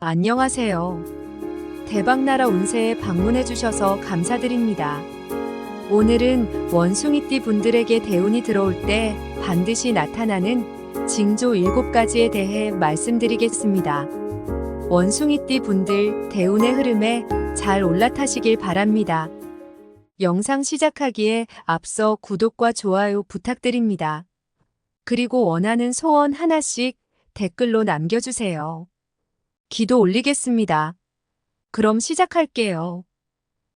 안녕하세요. 대박나라 운세에 방문해 주셔서 감사드립니다. 오늘은 원숭이띠 분들에게 대운이 들어올 때 반드시 나타나는 징조 7가지에 대해 말씀드리겠습니다. 원숭이띠 분들 대운의 흐름에 잘 올라타시길 바랍니다. 영상 시작하기에 앞서 구독과 좋아요 부탁드립니다. 그리고 원하는 소원 하나씩 댓글로 남겨주세요. 기도 올리겠습니다. 그럼 시작할게요.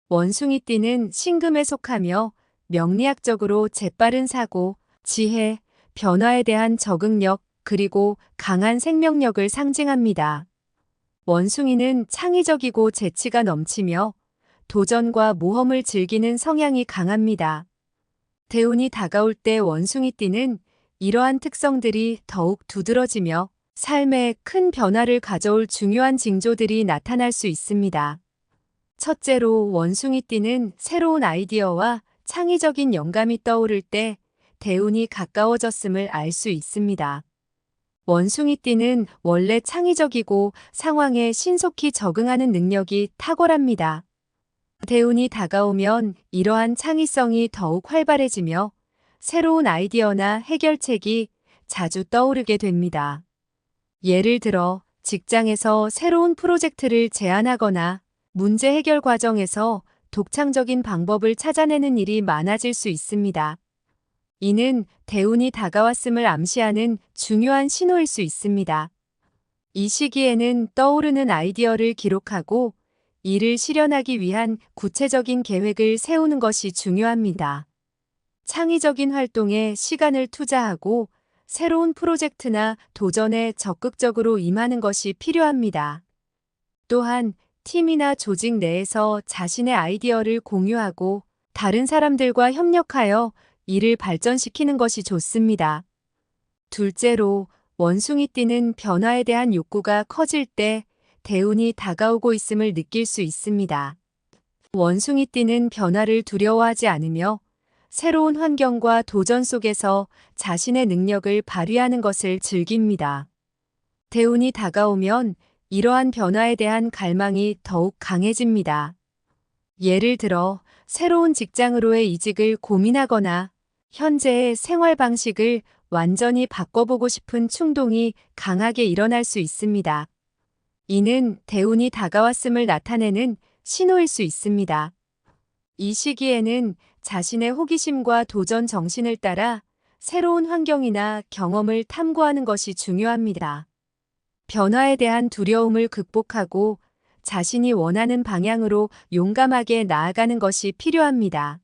원숭이띠는 신금에 속하며 명리학적으로 재빠른 사고, 지혜, 변화에 대한 적응력, 그리고 강한 생명력을 상징합니다. 원숭이는 창의적이고 재치가 넘치며 도전과 모험을 즐기는 성향이 강합니다. 대운이 다가올 때 원숭이띠는 이러한 특성들이 더욱 두드러지며 삶에 큰 변화를 가져올 중요한 징조들이 나타날 수 있습니다. 첫째로 원숭이띠는 새로운 아이디어와 창의적인 영감이 떠오를 때 대운이 가까워졌음을 알 수 있습니다. 원숭이띠는 원래 창의적이고 상황에 신속히 적응하는 능력이 탁월합니다. 대운이 다가오면 이러한 창의성이 더욱 활발해지며 새로운 아이디어나 해결책이 자주 떠오르게 됩니다. 예를 들어 직장에서 새로운 프로젝트를 제안하거나 문제 해결 과정에서 독창적인 방법을 찾아내는 일이 많아질 수 있습니다. 이는 대운이 다가왔음을 암시하는 중요한 신호일 수 있습니다. 이 시기에는 떠오르는 아이디어를 기록하고 이를 실현하기 위한 구체적인 계획을 세우는 것이 중요합니다. 창의적인 활동에 시간을 투자하고 새로운 프로젝트나 도전에 적극적으로 임하는 것이 필요합니다. 또한 팀이나 조직 내에서 자신의 아이디어를 공유하고 다른 사람들과 협력하여 일을 발전시키는 것이 좋습니다. 둘째로, 원숭이띠는 변화에 대한 욕구가 커질 때 대운이 다가오고 있음을 느낄 수 있습니다. 원숭이띠는 변화를 두려워하지 않으며 새로운 환경과 도전 속에서 자신의 능력을 발휘하는 것을 즐깁니다. 대운이 다가오면 이러한 변화에 대한 갈망이 더욱 강해집니다. 예를 들어 새로운 직장으로의 이직을 고민하거나 현재의 생활 방식을 완전히 바꿔보고 싶은 충동이 강하게 일어날 수 있습니다. 이는 대운이 다가왔음을 나타내는 신호일 수 있습니다. 이 시기에는 자신의 호기심과 도전 정신을 따라 새로운 환경이나 경험을 탐구하는 것이 중요합니다. 변화에 대한 두려움을 극복하고 자신이 원하는 방향으로 용감하게 나아가는 것이 필요합니다.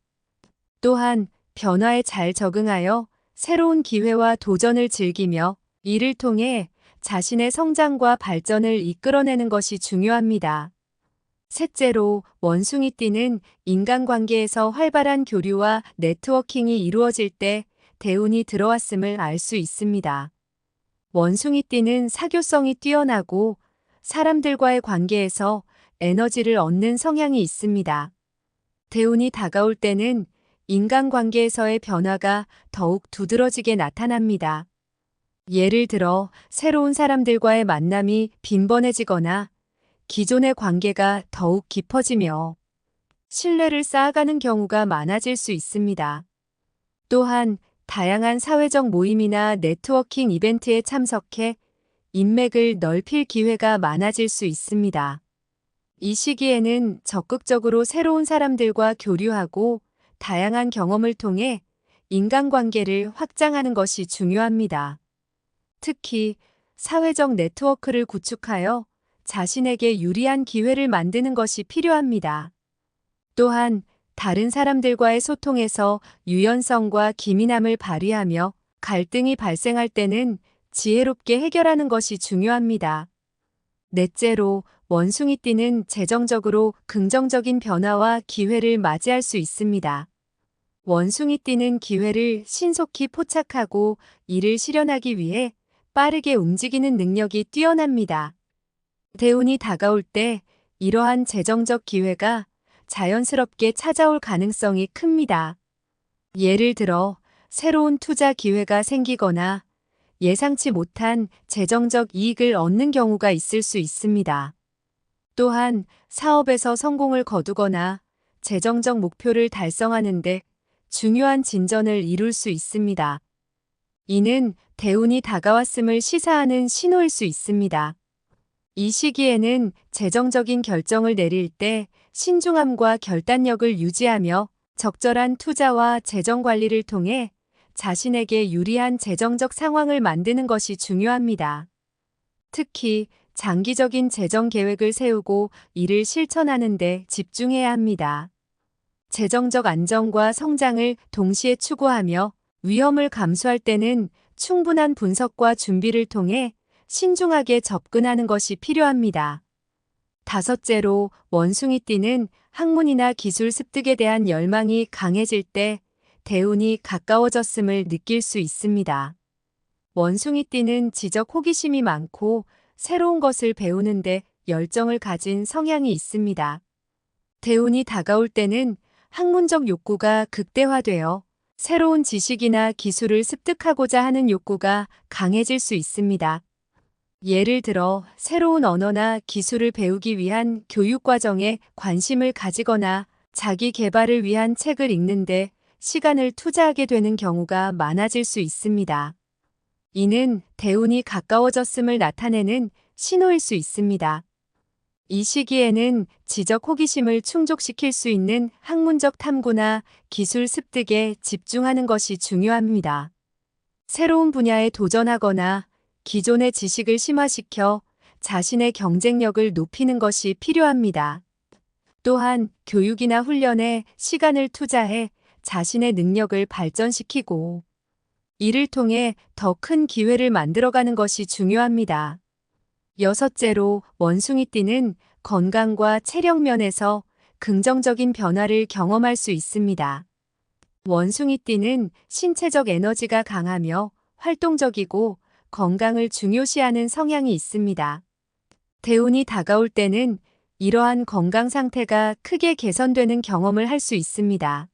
또한 변화에 잘 적응하여 새로운 기회와 도전을 즐기며 이를 통해 자신의 성장과 발전을 이끌어내는 것이 중요합니다. 셋째로, 원숭이띠는 인간관계에서 활발한 교류와 네트워킹이 이루어질 때 대운이 들어왔음을 알 수 있습니다. 원숭이띠는 사교성이 뛰어나고 사람들과의 관계에서 에너지를 얻는 성향이 있습니다. 대운이 다가올 때는 인간관계에서의 변화가 더욱 두드러지게 나타납니다. 예를 들어 새로운 사람들과의 만남이 빈번해지거나 기존의 관계가 더욱 깊어지며 신뢰를 쌓아가는 경우가 많아질 수 있습니다. 또한 다양한 사회적 모임이나 네트워킹 이벤트에 참석해 인맥을 넓힐 기회가 많아질 수 있습니다. 이 시기에는 적극적으로 새로운 사람들과 교류하고 다양한 경험을 통해 인간관계를 확장하는 것이 중요합니다. 특히 사회적 네트워크를 구축하여 자신에게 유리한 기회를 만드는 것이 필요합니다. 또한 다른 사람들과의 소통에서 유연성과 기민함을 발휘하며 갈등이 발생할 때는 지혜롭게 해결하는 것이 중요합니다. 넷째로, 원숭이띠는 재정적으로 긍정적인 변화와 기회를 맞이할 수 있습니다. 원숭이띠는 기회를 신속히 포착하고 이를 실현하기 위해 빠르게 움직이는 능력이 뛰어납니다. 대운이 다가올 때 이러한 재정적 기회가 자연스럽게 찾아올 가능성이 큽니다. 예를 들어 새로운 투자 기회가 생기거나 예상치 못한 재정적 이익을 얻는 경우가 있을 수 있습니다. 또한 사업에서 성공을 거두거나 재정적 목표를 달성하는 데 중요한 진전을 이룰 수 있습니다. 이는 대운이 다가왔음을 시사하는 신호일 수 있습니다. 이 시기에는 재정적인 결정을 내릴 때 신중함과 결단력을 유지하며 적절한 투자와 재정 관리를 통해 자신에게 유리한 재정적 상황을 만드는 것이 중요합니다. 특히 장기적인 재정 계획을 세우고 이를 실천하는 데 집중해야 합니다. 재정적 안정과 성장을 동시에 추구하며 위험을 감수할 때는 충분한 분석과 준비를 통해 신중하게 접근하는 것이 필요합니다. 다섯째로 원숭이띠는 학문이나 기술 습득에 대한 열망이 강해질 때 대운이 가까워졌음을 느낄 수 있습니다. 원숭이띠는 지적 호기심이 많고 새로운 것을 배우는데 열정을 가진 성향이 있습니다. 대운이 다가올 때는 학문적 욕구가 극대화되어 새로운 지식이나 기술을 습득하고자 하는 욕구가 강해질 수 있습니다. 예를 들어 새로운 언어나 기술을 배우기 위한 교육 과정에 관심을 가지거나 자기 개발을 위한 책을 읽는데 시간을 투자하게 되는 경우가 많아질 수 있습니다. 이는 대운이 가까워졌음을 나타내는 신호일 수 있습니다. 이 시기에는 지적 호기심을 충족시킬 수 있는 학문적 탐구나 기술 습득에 집중하는 것이 중요합니다. 새로운 분야에 도전하거나 기존의 지식을 심화시켜 자신의 경쟁력을 높이는 것이 필요합니다. 또한 교육이나 훈련에 시간을 투자해 자신의 능력을 발전시키고 이를 통해 더 큰 기회를 만들어가는 것이 중요합니다. 여섯째로 원숭이띠는 건강과 체력 면에서 긍정적인 변화를 경험할 수 있습니다. 원숭이띠는 신체적 에너지가 강하며 활동적이고 건강을 중요시하는 성향이 있습니다. 대운이 다가올 때는 이러한 건강 상태가 크게 개선되는 경험을 할 수 있습니다.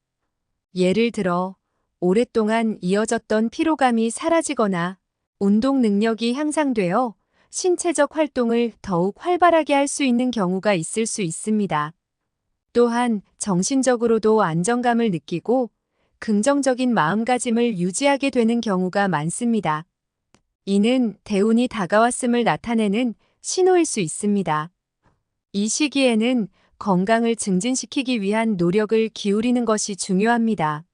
예를 들어 오랫동안 이어졌던 피로감이 사라지거나 운동 능력이 향상되어 신체적 활동을 더욱 활발하게 할 수 있는 경우가 있을 수 있습니다. 또한 정신적으로도 안정감을 느끼고 긍정적인 마음가짐을 유지하게 되는 경우가 많습니다. 이는 대운이 다가왔음을 나타내는 신호일 수 있습니다. 이 시기에는 건강을 증진시키기 위한 노력을 기울이는 것이 중요합니다.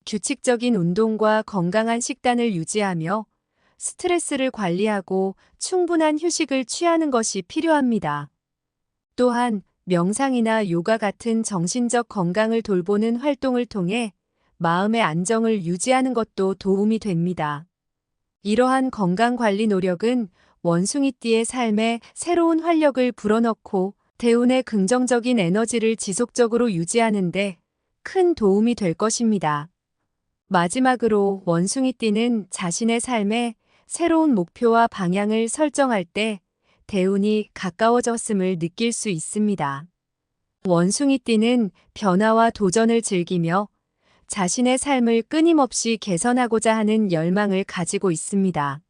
규칙적인 운동과 건강한 식단을 유지하며 스트레스를 관리하고 충분한 휴식을 취하는 것이 필요합니다. 또한 명상이나 요가 같은 정신적 건강을 돌보는 활동을 통해 마음의 안정을 유지하는 것도 도움이 됩니다. 이러한 건강관리 노력은 원숭이띠의 삶에 새로운 활력을 불어넣고 대운의 긍정적인 에너지를 지속적으로 유지하는 데 큰 도움이 될 것입니다. 마지막으로 원숭이띠는 자신의 삶에 새로운 목표와 방향을 설정할 때 대운이 가까워졌음을 느낄 수 있습니다. 원숭이띠는 변화와 도전을 즐기며 자신의 삶을 끊임없이 개선하고자 하는 열망을 가지고 있습니다.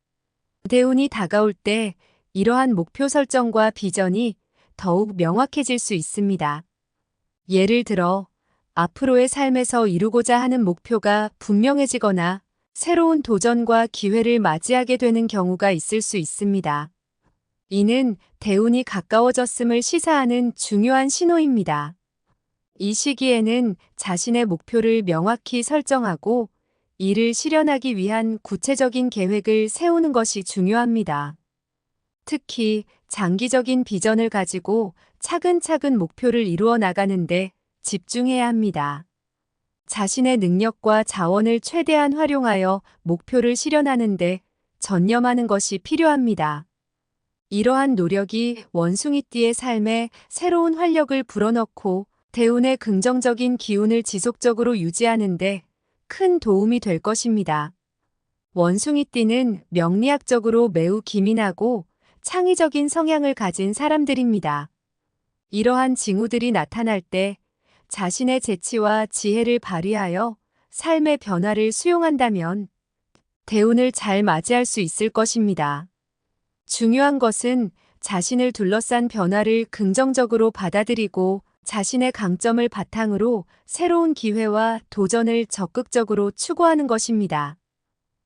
대운이 다가올 때 이러한 목표 설정과 비전이 더욱 명확해질 수 있습니다. 예를 들어 앞으로의 삶에서 이루고자 하는 목표가 분명해지거나 새로운 도전과 기회를 맞이하게 되는 경우가 있을 수 있습니다. 이는 대운이 가까워졌음을 시사하는 중요한 신호입니다. 이 시기에는 자신의 목표를 명확히 설정하고 이를 실현하기 위한 구체적인 계획을 세우는 것이 중요합니다. 특히 장기적인 비전을 가지고 차근차근 목표를 이루어 나가는데 집중해야 합니다. 자신의 능력과 자원을 최대한 활용하여 목표를 실현하는데 전념하는 것이 필요합니다. 이러한 노력이 원숭이띠의 삶에 새로운 활력을 불어넣고 대운의 긍정적인 기운을 지속적으로 유지하는데 큰 도움이 될 것입니다. 원숭이띠는 명리학적으로 매우 기민하고 창의적인 성향을 가진 사람들입니다. 이러한 징후들이 나타날 때 자신의 재치와 지혜를 발휘하여 삶의 변화를 수용한다면 대운을 잘 맞이할 수 있을 것입니다. 중요한 것은 자신을 둘러싼 변화를 긍정적으로 받아들이고 자신의 강점을 바탕으로 새로운 기회와 도전을 적극적으로 추구하는 것입니다.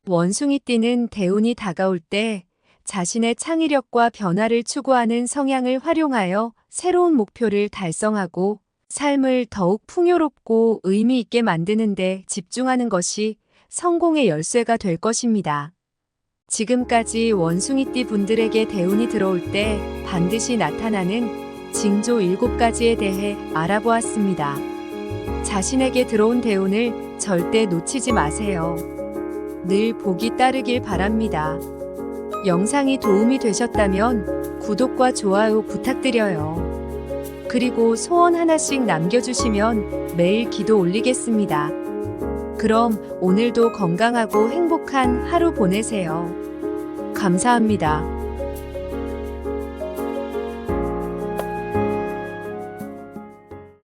원숭이띠는 대운이 다가올 때 자신의 창의력과 변화를 추구하는 성향을 활용하여 새로운 목표를 달성하고 삶을 더욱 풍요롭고 의미 있게 만드는 데 집중하는 것이 성공의 열쇠가 될 것입니다. 지금까지 원숭이띠 분들에게 대운이 들어올 때 반드시 나타나는 징조 7가지에 대해 알아보았습니다. 자신에게 들어온 대운을 절대 놓치지 마세요. 늘 복이 따르길 바랍니다. 영상이 도움이 되셨다면 구독과 좋아요 부탁드려요. 그리고 소원 하나씩 남겨주시면 매일 기도 올리겠습니다. 그럼 오늘도 건강하고 행복한 하루 보내세요. 감사합니다.